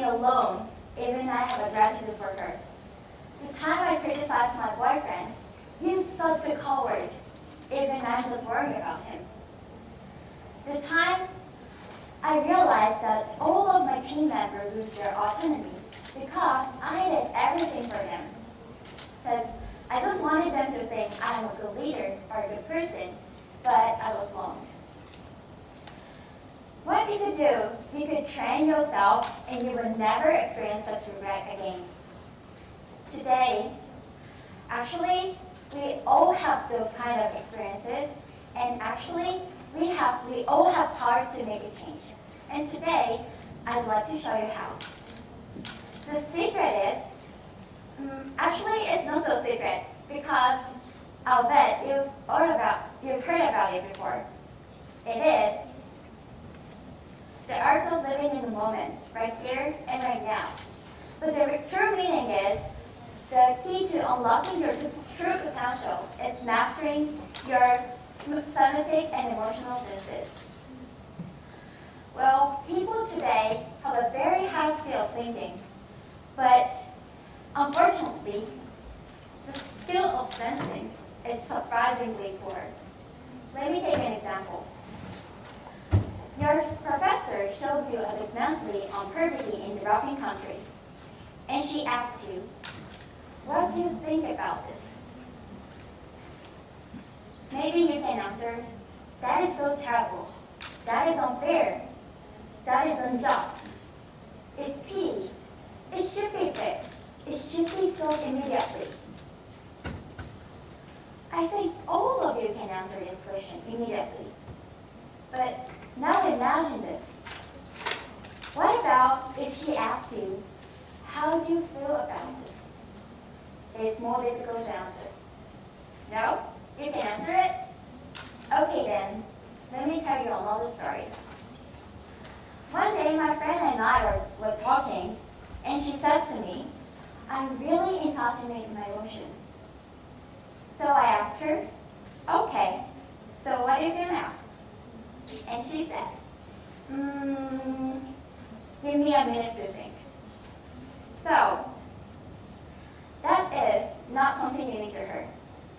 alone, even I have a gratitude for her. The time I criticized my boyfriend, he's such a coward, even I'm just worrying about him. The time I realized that all of my team members lose their autonomy because I did everything for them. Because I just wanted them to think I'm a good leader or a good person, but I was wrong. What you could do, you could train yourself and you will never experience such regret again. Today, actually, we all have those kind of experiences, and actually, we all have power to make a change. And today, I'd like to show you how. The secret is, actually, it's not so secret because I'll bet you've heard about it before. It is the art of living in the moment, right here and right now. But the true meaning is the key to unlocking your true potential is mastering your somatic and emotional senses. Well, people today have a very high skill of thinking, but unfortunately, the skill of sensing is surprisingly poor. Let me take an example. Your professor shows you a documentary on poverty in developing country, and she asks you, what do you think about this? Maybe you can answer, that is so terrible. That is unfair. That is unjust. It's pity. It should be fixed. It should be solved immediately. I think all of you can answer this question immediately. But now imagine this. What about if she asked you, how do you feel about this? It's more difficult to answer. No? You can answer it? Okay then, let me tell you another story. One day my friend and I were talking, and she says to me, I'm really in touch with my emotions. So I asked her, okay, so what do you feel now? And she said, give me a minute to think. So, that is not something unique to her,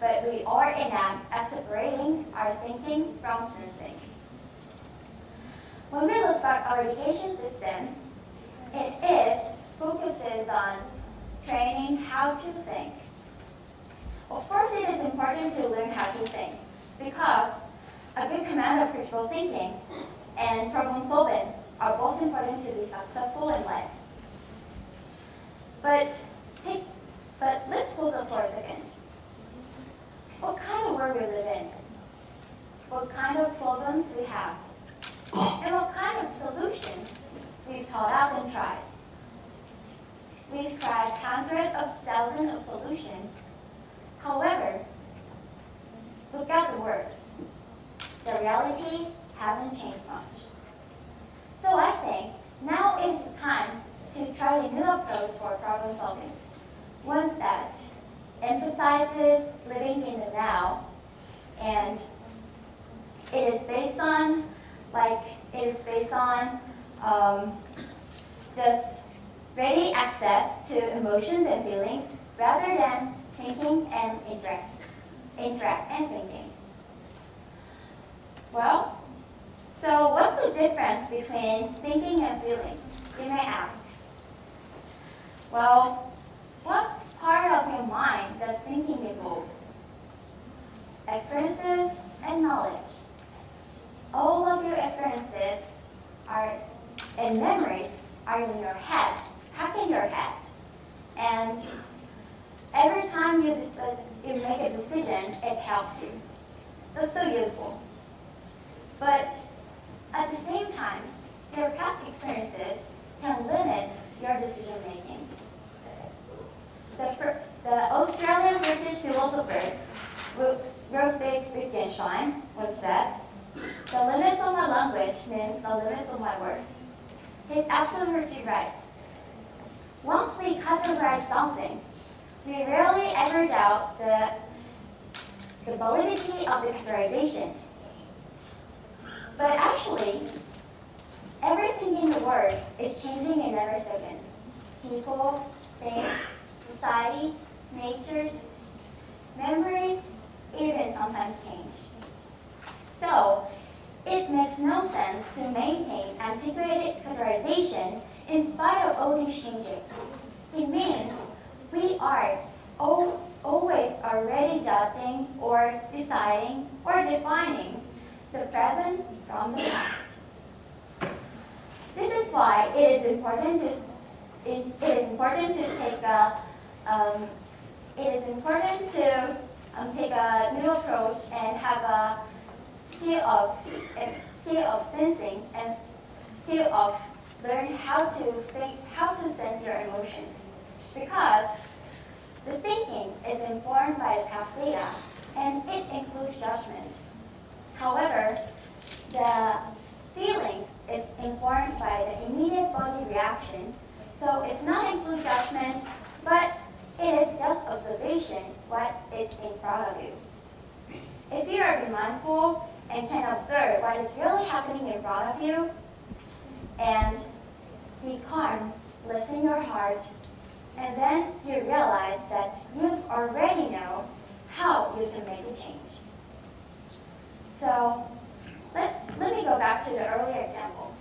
but we are inept at separating our thinking from sensing. When we look at our education system, it focuses on training how to think. Of course, it is important to learn how to think because a good command of critical thinking and problem solving are both important to be successful in life. But let's pause it for a second. What kind of world we live in? What kind of problems we have? And what kind of solutions we've thought out and tried? We've tried hundreds of thousands of solutions. However, look at the world. The reality hasn't changed much. So I think now it is time to try a new approach for problem solving. One that emphasizes living in the now, and it is based on just ready access to emotions and feelings rather than thinking and interact and thinking. Well, so what's the difference between thinking and feelings, you may ask? Well, what part of your mind does thinking involve? Experiences and knowledge. All of your experiences and memories are in your head, packed in your head. And every time you make a decision, it helps you. That's so useful. But at the same time, your past experiences can limit your decision making. The Australian British philosopher Rephrase once says, the limits of my language means the limits of my work. He's absolutely right. Once we categorize something, we rarely ever doubt the validity of the categorization. But actually, Everything in the world is changing in every second. People, things, society, natures, memories, even sometimes change. So, it makes no sense to maintain antiquated categorization in spite of all these changes. It means we are always already judging or deciding or defining the present from the past. This is why it is important to take a new approach and have a skill of sensing and skill of learn how to sense your emotions, because the thinking is informed by the past data and it includes judgment. However, the feeling is informed by the immediate body reaction, so it's not include judgment, but it is just observation what is in front of you. If you are mindful and can observe what is really happening in front of you, and be calm, listen your heart, and then you realize that you already know how you can make a change. So let me go back to the earlier example.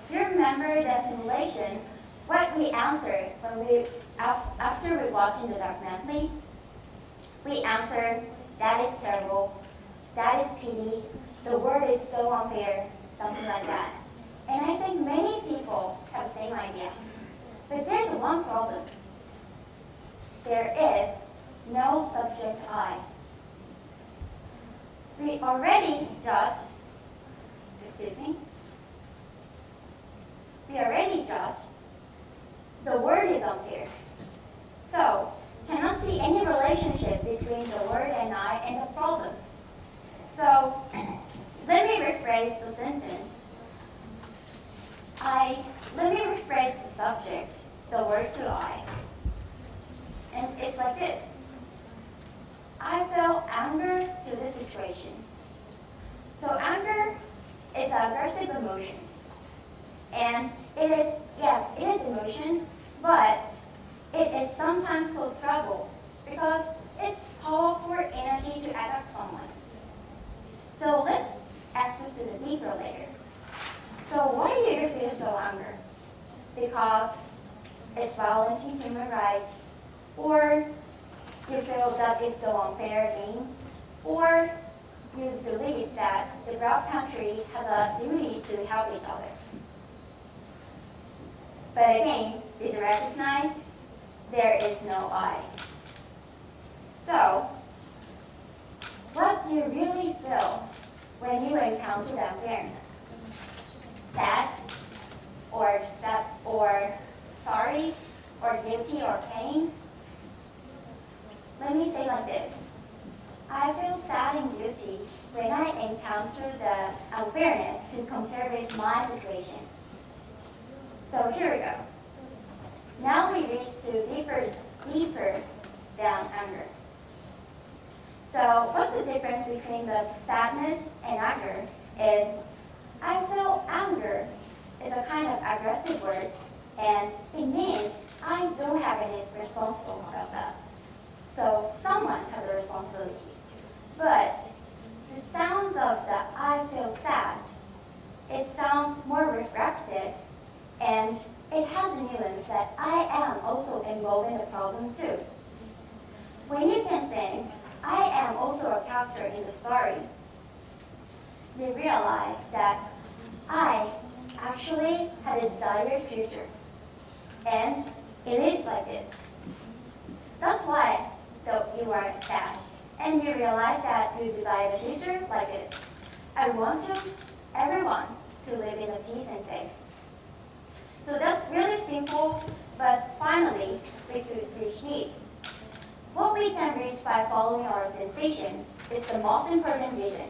Do you remember the simulation, what we answered after we watching the documentary? We answered, that is terrible, that is pity, the world is so unfair, something like that. And I think many people have the same idea. But there's one problem. There is no subject I. We already judged the word is unfair. So, cannot see any relationship between the word and I and the problem. So, let me rephrase the sentence. Let me rephrase the subject, the word to I. And it's like this. I felt anger to this situation. So anger is an aggressive emotion. And it is emotion, but it is sometimes called trouble because it's powerful energy to attack someone. So let's access to the deeper layer. So why do you feel so angry? Because it's violating human rights, or you feel that it's so unfair game, or you believe that the developed country has a duty to help each other. But again, did you recognize there is no I? So, what do you really feel when you encounter unfairness? Sad, or sorry, or guilty, or pain? Let me say like this. I feel sad and guilty when I encounter the unfairness to compare with my situation. So here we go. Now we reach to deeper down anger. So what's the difference between the sadness and anger is I feel anger is a kind of aggressive word, and it means I don't have any responsibility about that. So someone has a responsibility. But the sounds of the I feel sad, it sounds more reflective, and it has a nuance that I am also involved in the problem too. When you can think, I am also a character in the story, you realize that I actually had a desired future. And it is like this. That's why though you are sad. And you realize that you desire the future like this. I want everyone to live in a peace and safe. So that's really simple, but finally we could reach needs. What we can reach by following our sensation is the most important vision.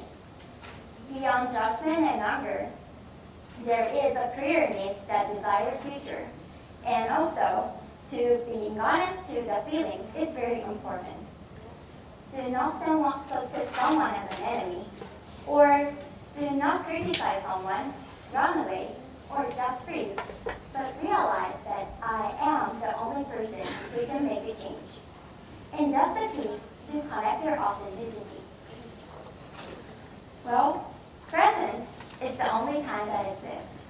Beyond judgment and anger, there is a clear needs that desire future. And also, to being honest to the feelings is very important. Do not see someone as an enemy, or do not criticize someone, run away, or just freeze, but realize that I am the only person who can make a change. And that's the key to connect your authenticity. Well, presence is the only time that exists.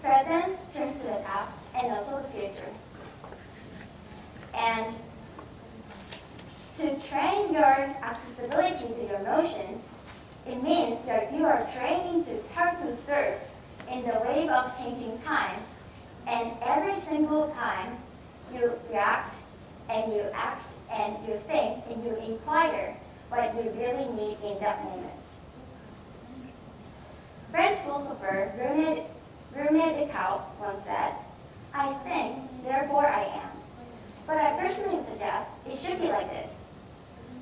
Presence turns to the past and also the future. And to train your accessibility to your emotions, it means that you are training to start to surf in the wave of changing time. And every single time you react and you act and you think and you inquire what you really need in that moment. French philosopher René Descartes once said, "I think, therefore I am." But I personally suggest it should be like this.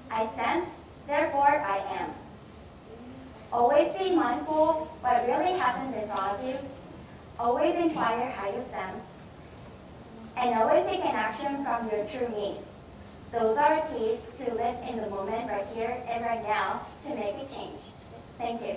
I sense, therefore I am. Always be mindful what really happens in front of you. Always inquire how you sense. And always take an action from your true needs. Those are keys to live in the moment right here and right now to make a change. Thank you.